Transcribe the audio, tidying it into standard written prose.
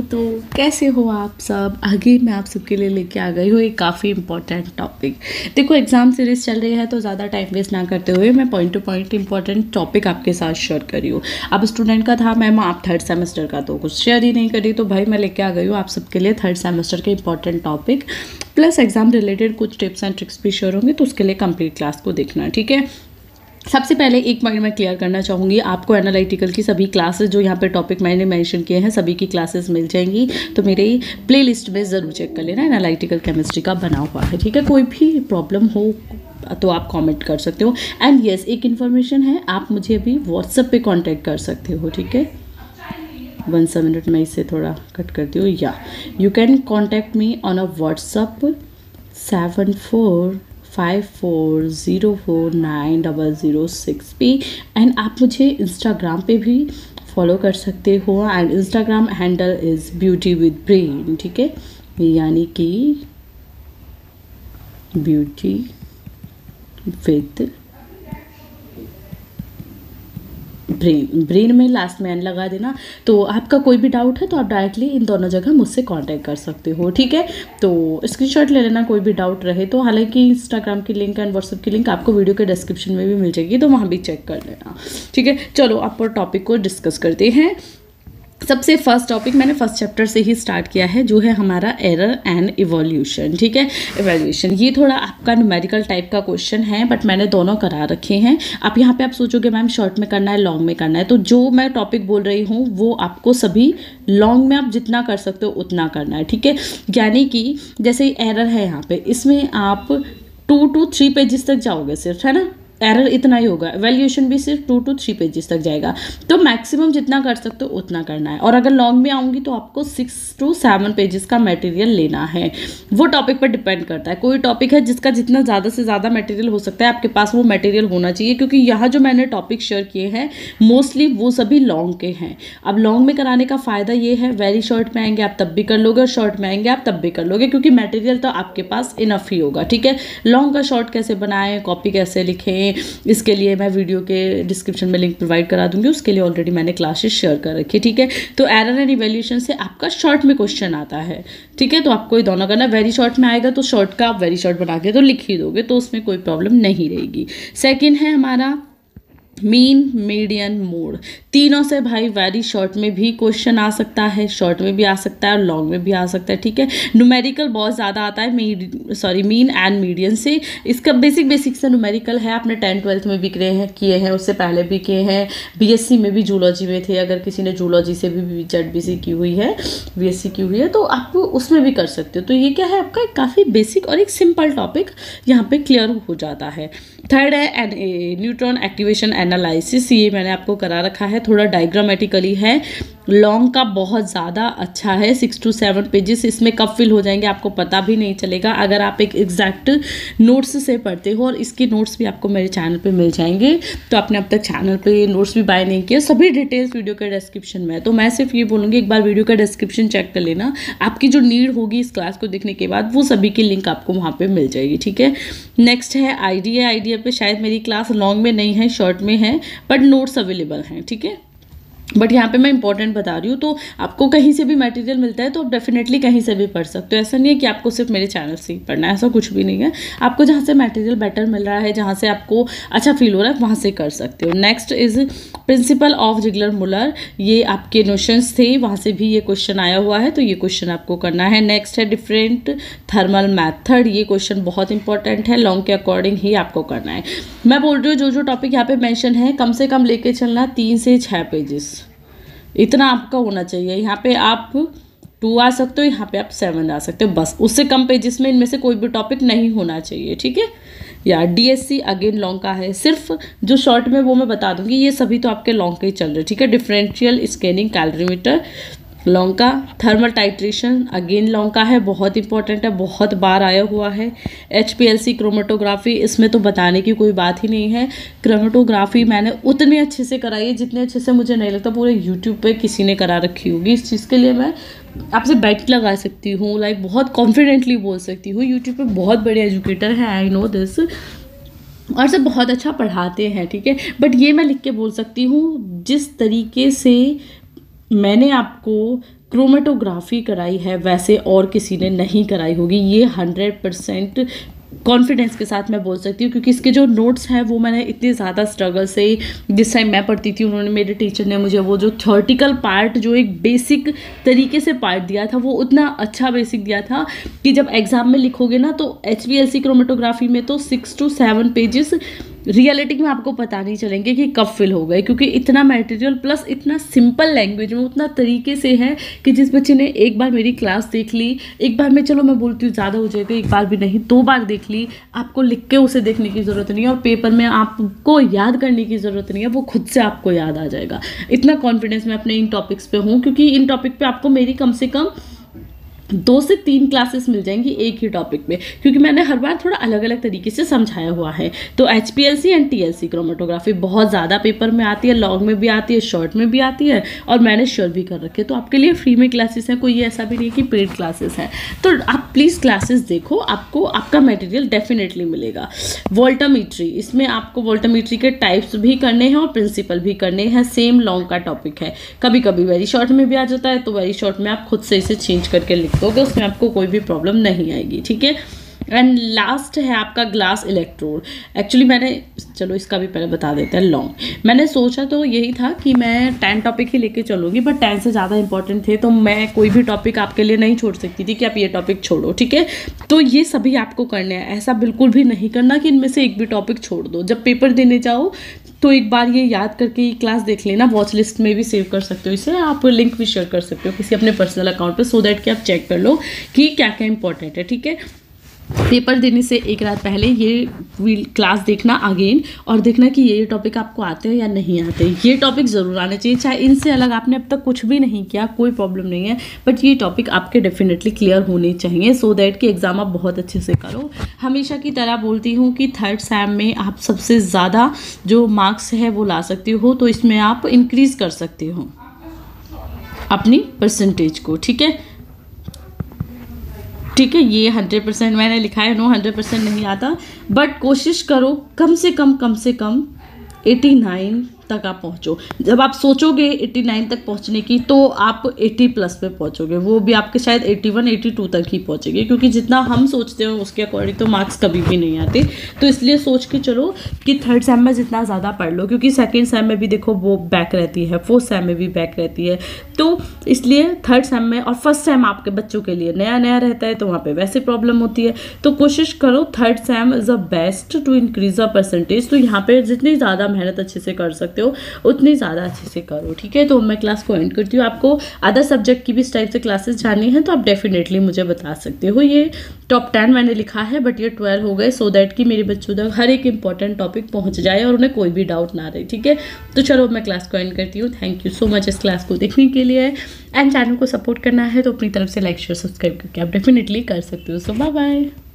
तो कैसे हो आप सब। आगे मैं आप सबके लिए लेके आ गई हूँ एक काफ़ी इंपॉर्टेंट टॉपिक। देखो एग्जाम सीरीज चल रही है तो ज़्यादा टाइम वेस्ट ना करते हुए मैं point two point important topic आपके साथ शेयर करी हूँ। अब स्टूडेंट का था मैम आप थर्ड सेमेस्टर का तो कुछ शेयर ही नहीं करी, तो भाई मैं लेके आ गई हूँ आप सबके लिए थर्ड सेमेस्टर के important topic plus exam related कुछ टिप्स एंड ट्रिक्स भी शेयर होंगे, तो उसके लिए कंप्लीट क्लास को देखना, ठीक है। सबसे पहले एक पॉइंट मैं क्लियर करना चाहूँगी, आपको एनालिटिकल की सभी क्लासेस जो यहाँ पे टॉपिक मैंने मेंशन किए हैं सभी की क्लासेस मिल जाएंगी, तो मेरे प्लेलिस्ट में ज़रूर चेक कर लेना। एनालिटिकल केमिस्ट्री का बना हुआ है, ठीक है। कोई भी प्रॉब्लम हो तो आप कमेंट कर सकते हो। एंड येस एक इन्फॉर्मेशन है, आप मुझे अभी व्हाट्सएप पे कांटेक्ट कर सकते हो, ठीक है। 1 मिनट मैं इसे थोड़ा कट करती हूँ। या you can contact me on a WhatsApp 7454049006 पे। एंड आप मुझे इंस्टाग्राम पे भी फॉलो कर सकते हो and Instagram handle is beauty with brain, ठीक है, यानी कि ब्यूटी विद ब्रेन में लास्ट में एन लगा देना। तो आपका कोई भी डाउट है तो आप डायरेक्टली इन दोनों जगह मुझसे कांटेक्ट कर सकते हो, ठीक है। तो स्क्रीनशॉट ले लेना कोई भी डाउट रहे तो। हालांकि इंस्टाग्राम की लिंक एंड व्हाट्सएप की लिंक आपको वीडियो के डिस्क्रिप्शन में भी मिल जाएगी, तो वहाँ भी चेक कर लेना, ठीक है। चलो आप टॉपिक को डिस्कस करते हैं। सबसे फर्स्ट टॉपिक मैंने फर्स्ट चैप्टर से ही स्टार्ट किया है जो है हमारा एरर एंड इवोल्यूशन, ठीक है। इवोल्यूशन ये थोड़ा आपका न्यूमेरिकल टाइप का क्वेश्चन है, बट मैंने दोनों करा रखे हैं। अब यहाँ पे आप सोचोगे मैम शॉर्ट में करना है लॉन्ग में करना है, तो जो मैं टॉपिक बोल रही हूँ वो आपको सभी लॉन्ग में आप जितना कर सकते हो उतना करना है, ठीक है। यानी कि जैसे एरर है यहाँ पे, इसमें आप 2 to 3 पेजेस तक जाओगे सिर्फ, है ना। एरर इतना ही होगा, वैल्यूएशन भी सिर्फ 2 to 3 पेजेस तक जाएगा, तो मैक्सिमम जितना कर सकते हो उतना करना है। और अगर लॉन्ग में आऊँगी तो आपको 6 to 7 पेजेस का मटेरियल लेना है। वो टॉपिक पर डिपेंड करता है, कोई टॉपिक है जिसका जितना ज़्यादा से ज़्यादा मटेरियल हो सकता है आपके पास वो मटेरियल होना चाहिए, क्योंकि यहाँ जो मैंने टॉपिक शेयर किए हैं मोस्टली वो सभी लॉन्ग के हैं। अब लॉन्ग में कराने का फ़ायदा ये है, वेरी शॉर्ट में आएंगे आप तब भी कर लोगे और शॉर्ट में आएंगे आप तब भी कर लोगे, क्योंकि मटेरियल तो आपके पास इनफ ही होगा, ठीक है। लॉन्ग का शॉर्ट कैसे बनाएं, कॉपी कैसे लिखें, इसके लिए मैं वीडियो के डिस्क्रिप्शन में लिंक प्रोवाइड करा दूंगी, उसके लिए ऑलरेडी मैंने क्लासेस शेयर कर रखी, ठीक है। तो एरर एंड इवैल्यूएशन से आपका शॉर्ट में क्वेश्चन आता है, ठीक है। तो आपको ये दोनों करना, वेरी शॉर्ट में आएगा तो शॉर्ट का आप वेरी शॉर्ट बना के तो लिख ही दोगे, तो उसमें कोई प्रॉब्लम नहीं रहेगी। सेकेंड है हमारा मीन मीडियन मोड। तीनों से भाई वेरी शॉर्ट में भी क्वेश्चन आ सकता है, शॉर्ट में भी आ सकता है और लॉन्ग में भी आ सकता है, ठीक है। न्यूमेरिकल बहुत ज़्यादा आता है मीन एंड मीडियन से। इसका बेसिक से न्यूमेरिकल है, आपने 10th-12th में भी किए हैं, उससे पहले भी किए हैं, बीएससी में भी जूलॉजी में थे। अगर किसी ने जूलॉजी से भी ZBC की हुई है, BSc की हुई है, तो आप उसमें भी कर सकते हो। तो ये क्या है आपका एक काफ़ी बेसिक और एक सिंपल टॉपिक यहाँ पे क्लियर हो जाता है। थर्ड है न्यूट्रॉन एक्टिवेशन एनालिसिस, ये मैंने आपको करा रखा है, थोड़ा डायग्रामेटिकली है, लॉन्ग का बहुत ज़्यादा अच्छा है, 6 to 7 पेजेस इसमें कब फिल हो जाएंगे आपको पता भी नहीं चलेगा अगर आप एक एग्जैक्ट नोट्स से पढ़ते हो। और इसके नोट्स भी आपको मेरे चैनल पे मिल जाएंगे, तो आपने अब तक चैनल पे नोट्स भी बाय नहीं किए, सभी डिटेल्स वीडियो के डिस्क्रिप्शन में है। तो मैं सिर्फ ये बोलूँगी एक बार वीडियो का डिस्क्रिप्शन चेक कर लेना, आपकी जो नीड होगी इस क्लास को देखने के बाद वो सभी की लिंक आपको वहाँ पर मिल जाएगी, ठीक है। नेक्स्ट है आइडिया पे शायद मेरी क्लास लॉन्ग में नहीं है, शॉर्ट में है, बट नोट्स अवेलेबल हैं, ठीक है। बट यहाँ पे मैं इंपॉर्टेंट बता रही हूँ, तो आपको कहीं से भी मटेरियल मिलता है तो आप डेफिनेटली कहीं से भी पढ़ सकते हो। ऐसा नहीं है कि आपको सिर्फ मेरे चैनल से ही पढ़ना है, ऐसा कुछ भी नहीं है। आपको जहाँ से मटेरियल बेटर मिल रहा है, जहाँ से आपको अच्छा फील हो रहा है, वहाँ से कर सकते हो। Next is principle of Ziegler Muller, ये आपके नोशंस थे, वहाँ से भी ये क्वेश्चन आया हुआ है, तो ये क्वेश्चन आपको करना है। नेक्स्ट है डिफरेंट थर्मल मैथड, ये क्वेश्चन बहुत इंपॉर्टेंट है, लॉन्ग के अकॉर्डिंग ही आपको करना है। मैं बोल रही हूँ जो टॉपिक यहाँ पे मेंशन है कम से कम लेके चलना 3 से 6 पेजेस, इतना आपका होना चाहिए। यहाँ पे आप 2 आ सकते हो, यहाँ पे आप 7 आ सकते हो, बस उससे कम पेजेस में इनमें से कोई भी टॉपिक नहीं होना चाहिए, ठीक है। या DSC अगेन लॉन्ग का है, सिर्फ जो शॉर्ट में वो मैं बता दूंगी, ये सभी तो आपके लॉन्ग के ही चल रहे हैं, ठीक है। डिफरेंशियल स्कैनिंग कैलोरीमीटर लॉन्ग का, थर्मल टाइट्रेशन अगेन लॉन्ग का है, बहुत इंपॉर्टेंट है, बहुत बार आया हुआ है। HPLC क्रोमेटोग्राफी, इसमें तो बताने की कोई बात ही नहीं है। क्रोमेटोग्राफी मैंने उतने अच्छे से कराई है जितने अच्छे से मुझे नहीं लगता पूरे यूट्यूब पे किसी ने करा रखी होगी। इस चीज़ के लिए मैं आपसे बैट लगा सकती हूँ, लाइक बहुत कॉन्फिडेंटली बोल सकती हूँ, यूट्यूब पे बहुत बड़े एजुकेटर हैं, आई नो दिस, और सब बहुत अच्छा पढ़ाते हैं, ठीक है। बट ये मैं लिख के बोल सकती हूँ जिस तरीके से मैंने आपको क्रोमेटोग्राफी कराई है वैसे और किसी ने नहीं कराई होगी, ये 100% कॉन्फिडेंस के साथ मैं बोल सकती हूँ, क्योंकि इसके जो नोट्स हैं वो मैंने इतने ज़्यादा स्ट्रगल से, जिस टाइम मैं पढ़ती थी उन्होंने, मेरे टीचर ने मुझे वो जो थ्योरेटिकल पार्ट, जो एक बेसिक तरीके से पार्ट दिया था, वो उतना अच्छा बेसिक दिया था कि जब एग्जाम में लिखोगे ना तो HPLC क्रोमेटोग्राफी में तो 6 to 7 पेजेस रियलिटी में आपको पता नहीं चलेंगे कि कब फिल हो गए, क्योंकि इतना मटेरियल प्लस इतना सिंपल लैंग्वेज में उतना तरीके से है कि जिस बच्चे ने एक बार मेरी क्लास देख ली, एक बार में, चलो मैं बोलती हूँ ज़्यादा हो जाएगा, एक बार भी नहीं 2 बार देख ली, आपको लिख के उसे देखने की ज़रूरत नहीं है और पेपर में आपको याद करने की ज़रूरत नहीं है, वो खुद से आपको याद आ जाएगा। इतना कॉन्फिडेंस मैं अपने इन टॉपिक्स पे हूँ, क्योंकि इन टॉपिक पे आपको मेरी कम से कम 2 से 3 क्लासेस मिल जाएंगी एक ही टॉपिक में, क्योंकि मैंने हर बार थोड़ा अलग अलग तरीके से समझाया हुआ है। तो HPLC एंड TLC क्रोमेटोग्राफी बहुत ज़्यादा पेपर में आती है, लॉन्ग में भी आती है, शॉर्ट में भी आती है, और मैंने श्योर भी कर रखे, तो आपके लिए फ्री में क्लासेस हैं, कोई ऐसा भी नहीं कि पेड क्लासेस हैं। तो आप प्लीज़ क्लासेस देखो, आपको आपका मटेरियल डेफिनेटली मिलेगा। वोल्टामीट्री, इसमें आपको वोल्टामीट्री के टाइप्स भी करने हैं और प्रिंसिपल भी करने हैं, सेम लॉन्ग का टॉपिक है, कभी कभी वेरी शॉर्ट में भी आ जाता है, तो वेरी शॉर्ट में आप खुद से इसे चेंज करके लिख दोगे, उसमें आपको कोई भी प्रॉब्लम नहीं आएगी, ठीक है। एंड लास्ट है आपका ग्लास इलेक्ट्रोड। एक्चुअली मैंने, चलो इसका भी पहले बता देते हैं लॉन्ग। मैंने सोचा तो यही था कि मैं 10 टॉपिक ही लेके चलूँगी, बट 10 से ज़्यादा इंपॉर्टेंट थे, तो मैं कोई भी टॉपिक आपके लिए नहीं छोड़ सकती थी कि आप ये टॉपिक छोड़ो, ठीक है। तो ये सभी आपको करने हैं, ऐसा बिल्कुल भी नहीं करना कि इनमें से एक भी टॉपिक छोड़ दो। जब पेपर देने जाओ तो एक बार ये याद करके ये क्लास देख लेना, वॉच लिस्ट में भी सेव कर सकते हो इसे, आप लिंक भी शेयर कर सकते हो किसी अपने पर्सनल अकाउंट पे, सो दैट कि आप चेक कर लो कि क्या क्या इंपॉर्टेंट है, ठीक है। पेपर देने से एक रात पहले ये क्लास देखना अगेन, और देखना कि ये टॉपिक आपको आते हैं या नहीं आते। ये टॉपिक ज़रूर आने चाहिए, चाहे इनसे अलग आपने अब तक कुछ भी नहीं किया, कोई प्रॉब्लम नहीं है, बट ये टॉपिक आपके डेफिनेटली क्लियर होने चाहिए, सो दैट कि एग्ज़ाम आप बहुत अच्छे से करो। हमेशा की तरह बोलती हूँ कि 3rd सेम में आप सबसे ज़्यादा जो मार्क्स है वो ला सकती हो, तो इसमें आप इंक्रीज़ कर सकते हो अपनी परसेंटेज को, ठीक है। ठीक है, ये 100% मैंने लिखा है, नो 100% नहीं आता, बट कोशिश करो कम से कम 89 तक आप पहुँचो। जब आप सोचोगे 89 तक पहुँचने की, तो आप 80 प्लस पे पहुँचोगे, वो भी आपके शायद 81 82 तक ही पहुँचेंगे, क्योंकि जितना हम सोचते हैं उसके अकॉर्डिंग तो मार्क्स कभी भी नहीं आते। तो इसलिए सोच के चलो कि 3rd सेम में जितना ज़्यादा पढ़ लो, क्योंकि 2nd सेम में भी देखो वो बैक रहती है, 4th सेम में भी बैक रहती है, तो इसलिए 3rd सेम में, और 1st सेम आपके बच्चों के लिए नया नया रहता है, तो वहाँ पे वैसे प्रॉब्लम होती है। तो कोशिश करो 3rd sem is a best to increase a percentage. तो यहाँ पे जितनी ज़्यादा मेहनत अच्छे से कर सकते हो उतनी ज़्यादा अच्छे से करो, ठीक है। तो मैं क्लास को एंड करती हूँ। आपको अदर सब्जेक्ट की भी इस टाइप से क्लासेस जाननी है तो आप डेफिनेटली मुझे बता सकते हो। ये टॉप 10 मैंने लिखा है, बट ये 12 हो गए, सो दैट कि मेरे बच्चों तक हर एक इंपॉर्टेंट टॉपिक पहुँच जाए और उन्हें कोई भी डाउट ना रहे, ठीक है। तो चलो मैं क्लास को एंड करती हूँ। थैंक यू सो मच इस क्लास को देखने के लिए, एंड चैनल को सपोर्ट करना है तो अपनी तरफ से लाइक शेयर सब्सक्राइब करके आप डेफिनेटली कर सकते हो। सो बाय बाय।